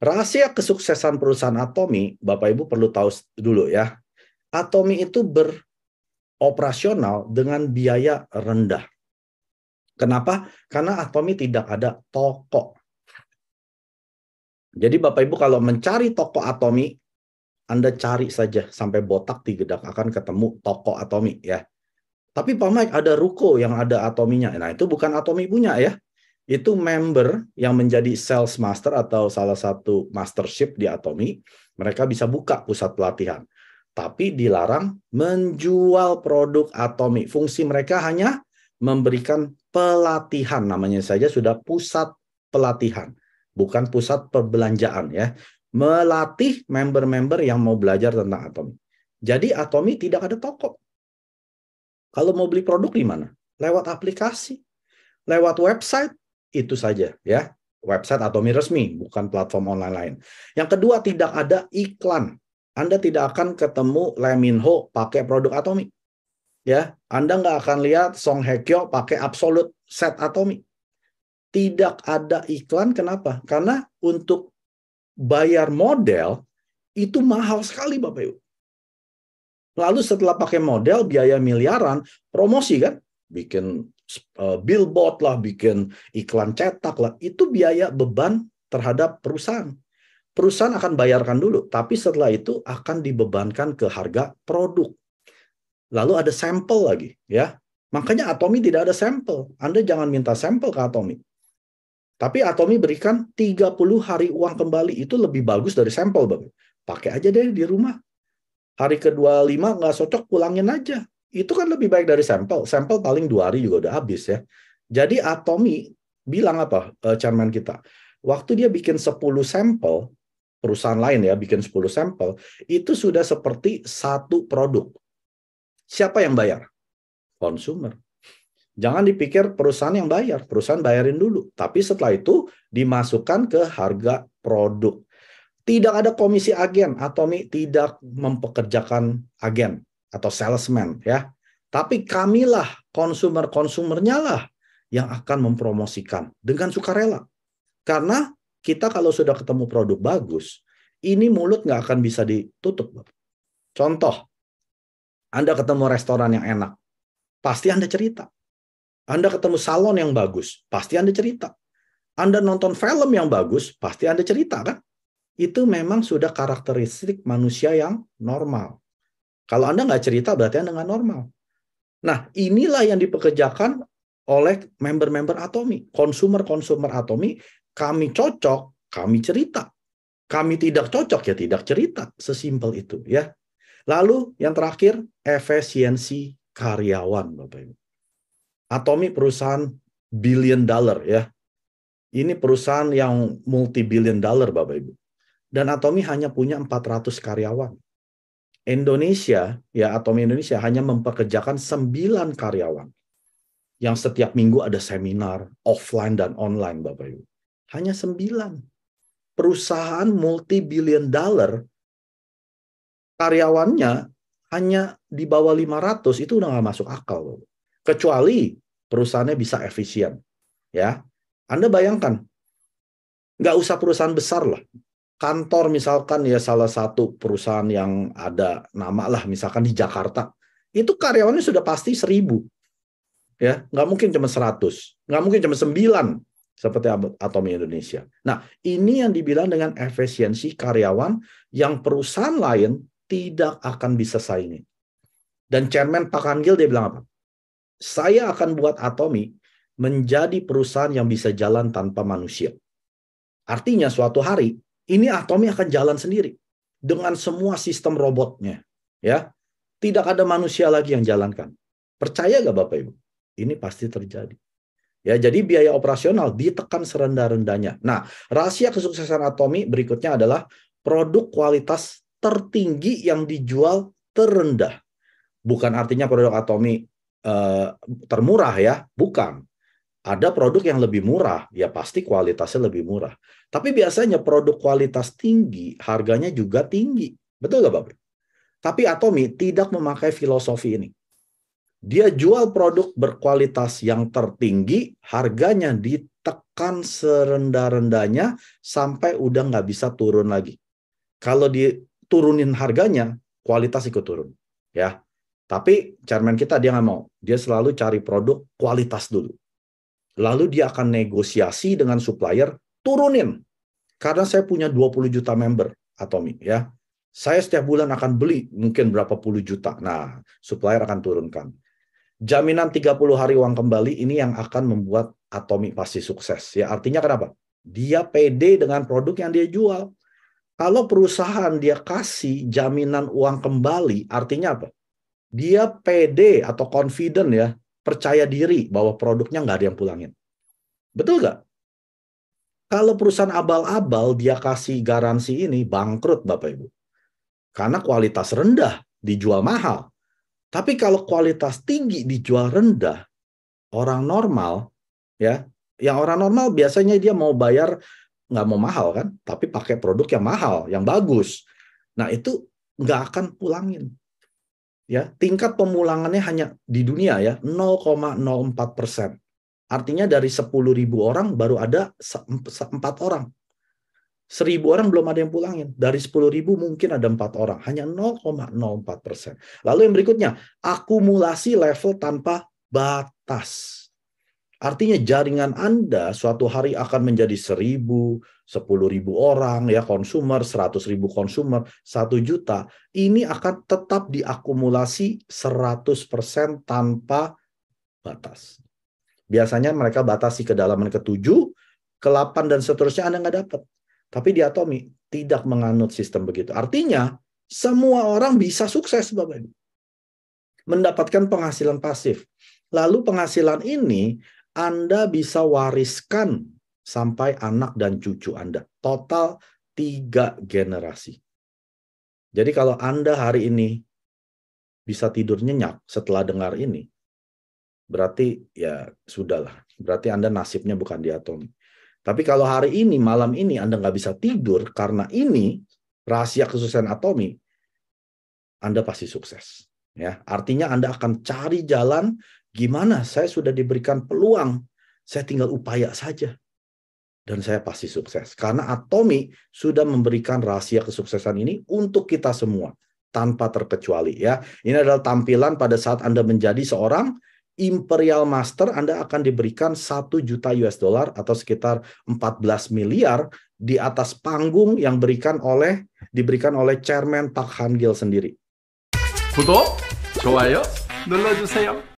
Rahasia kesuksesan perusahaan Atomi, Bapak Ibu perlu tahu dulu ya. Atomi itu beroperasional dengan biaya rendah. Kenapa? Karena Atomi tidak ada toko. Jadi Bapak Ibu kalau mencari toko Atomi, Anda cari saja sampai botak digedak akan ketemu toko Atomi ya. Tapi Pak Mike ada ruko yang ada Atominya. Nah itu bukan Atomi punya ya. Itu member yang menjadi sales master atau salah satu mastership di Atomi. Mereka bisa buka pusat pelatihan. Tapi dilarang menjual produk Atomi. Fungsi mereka hanya memberikan pelatihan. Namanya saja sudah pusat pelatihan. Bukan pusat perbelanjaan ya. Melatih member-member yang mau belajar tentang Atomi. Jadi Atomi tidak ada toko. Kalau mau beli produk di mana? Lewat aplikasi, lewat website, itu saja ya. Website Atomi resmi, bukan platform online lain. Yang kedua, tidak ada iklan. Anda tidak akan ketemu Lee Min Ho pakai produk Atomi. Ya, Anda nggak akan lihat Song Hye Kyo pakai Absolute Set Atomi. Tidak ada iklan, kenapa? Karena untuk bayar model itu mahal sekali Bapak Ibu. Lalu setelah pakai model biaya miliaran, promosi kan, bikin billboard lah, bikin iklan cetak lah, itu biaya beban terhadap perusahaan. Perusahaan akan bayarkan dulu, tapi setelah itu akan dibebankan ke harga produk. Lalu ada sampel lagi, ya. Makanya Atomi tidak ada sampel. Anda jangan minta sampel ke Atomi. Tapi Atomi berikan 30 hari uang kembali, itu lebih bagus dari sampel, Bang. Pakai aja deh di rumah. Hari ke-25 nggak cocok, pulangin aja. Itu kan lebih baik dari sampel. Sampel paling 2 hari juga udah habis ya. Jadi Atomi bilang apa, chairman kita? Waktu dia bikin 10 sampel, perusahaan lain ya bikin 10 sampel, itu sudah seperti satu produk. Siapa yang bayar? Konsumer. Jangan dipikir perusahaan yang bayar. Perusahaan bayarin dulu. Tapi setelah itu dimasukkan ke harga produk. Tidak ada komisi agen. Atomi tidak mempekerjakan agen atau salesman ya. Tapi kamilah konsumernya lah yang akan mempromosikan dengan sukarela. Karena kita kalau sudah ketemu produk bagus, ini mulut nggak akan bisa ditutup. Contoh, Anda ketemu restoran yang enak, pasti Anda cerita. Anda ketemu salon yang bagus, pasti Anda cerita. Anda nonton film yang bagus, pasti Anda cerita kan? Itu memang sudah karakteristik manusia yang normal. Kalau Anda nggak cerita, berarti Anda nggak normal. Nah, inilah yang dipekerjakan oleh member-member Atomi. Konsumer-konsumer Atomi, kami cocok, kami cerita. Kami tidak cocok, ya tidak cerita. Sesimpel itu. Ya. Lalu yang terakhir, efisiensi karyawan, Bapak Ibu. Atomi perusahaan billion dollar, ya. Ini perusahaan yang multi-billion dollar, Bapak Ibu. Dan Atomi hanya punya 400 karyawan. Indonesia, ya Atomi Indonesia hanya mempekerjakan 9 karyawan. Yang setiap minggu ada seminar, offline dan online, Bapak Ibu. Hanya 9. Perusahaan multi-billion dollar, karyawannya hanya di bawah 500, itu udah nggak masuk akal, Bapak. Kecuali perusahaannya bisa efisien. Ya, Anda bayangkan, nggak usah perusahaan besar lah. Kantor misalkan ya salah satu perusahaan yang ada nama lah misalkan di Jakarta, itu karyawannya sudah pasti 1000, ya nggak mungkin cuma 100, nggak mungkin cuma 9 seperti Atomi Indonesia. Nah ini yang dibilang dengan efisiensi karyawan yang perusahaan lain tidak akan bisa saingi. Dan Chairman Pak Kanggil dia bilang apa? Saya akan buat Atomi menjadi perusahaan yang bisa jalan tanpa manusia. Artinya suatu hari ini Atomi akan jalan sendiri dengan semua sistem robotnya, ya. Tidak ada manusia lagi yang jalankan. Percaya gak Bapak Ibu? Ini pasti terjadi. Ya, jadi biaya operasional ditekan serendah-rendahnya. Nah, rahasia kesuksesan Atomi berikutnya adalah produk kualitas tertinggi yang dijual terendah. Bukan artinya produk Atomi termurah ya, bukan. Ada produk yang lebih murah, ya pasti kualitasnya lebih murah. Tapi biasanya produk kualitas tinggi, harganya juga tinggi. Betul nggak, Bapak? Tapi Atomi tidak memakai filosofi ini. Dia jual produk berkualitas yang tertinggi, harganya ditekan serendah-rendahnya sampai udah nggak bisa turun lagi. Kalau diturunin harganya, kualitas ikut turun. Ya, tapi chairman kita dia nggak mau. Dia selalu cari produk kualitas dulu. Lalu dia akan negosiasi dengan supplier, turunin. Karena saya punya 20 juta member Atomy, ya. Saya setiap bulan akan beli mungkin berapa puluh juta. Nah, supplier akan turunkan. Jaminan 30 hari uang kembali ini yang akan membuat Atomy pasti sukses. Ya, artinya kenapa? Dia pede dengan produk yang dia jual. Kalau perusahaan dia kasih jaminan uang kembali, artinya apa? Dia pede atau confident ya, percaya diri bahwa produknya nggak ada yang pulangin. Betul nggak? Kalau perusahaan abal-abal dia kasih garansi ini, bangkrut Bapak Ibu. Karena kualitas rendah dijual mahal. Tapi kalau kualitas tinggi dijual rendah, orang normal, ya, yang orang normal biasanya dia mau bayar nggak mau mahal kan, tapi pakai produk yang mahal, yang bagus. Nah itu nggak akan pulangin. Ya, tingkat pemulangannya hanya di dunia ya 0,04%. Artinya dari 10.000 orang baru ada 4 orang. 1.000 orang belum ada yang pulangin. Dari 10.000 mungkin ada 4 orang. Hanya 0,04%. Lalu yang berikutnya, akumulasi level tanpa batas. Artinya jaringan Anda suatu hari akan menjadi 1.000, 10.000 orang, ya konsumer, 100.000 konsumer, 1 juta. Ini akan tetap diakumulasi 100% tanpa batas. Biasanya mereka batasi kedalaman ke-7, ke-8, dan seterusnya Anda nggak dapat. Tapi di Atomy tidak menganut sistem begitu. Artinya, semua orang bisa sukses, Bapak Ibu. Mendapatkan penghasilan pasif. Lalu penghasilan ini Anda bisa wariskan sampai anak dan cucu Anda. Total 3 generasi. Jadi kalau Anda hari ini bisa tidur nyenyak setelah dengar ini, berarti ya sudahlah. Berarti Anda nasibnya bukan di Atomy. Tapi kalau hari ini, malam ini Anda nggak bisa tidur karena ini rahasia kesuksesan Atomy, Anda pasti sukses. Ya, artinya Anda akan cari jalan gimana saya sudah diberikan peluang, saya tinggal upaya saja. Dan saya pasti sukses. Karena Atomy sudah memberikan rahasia kesuksesan ini untuk kita semua. Tanpa terkecuali. Ya, ini adalah tampilan pada saat Anda menjadi seorang Imperial Master, Anda akan diberikan 1 juta US dollar atau sekitar 14 miliar di atas panggung yang diberikan oleh Chairman Park Han-gil sendiri. 구독, 좋아요 눌러주세요.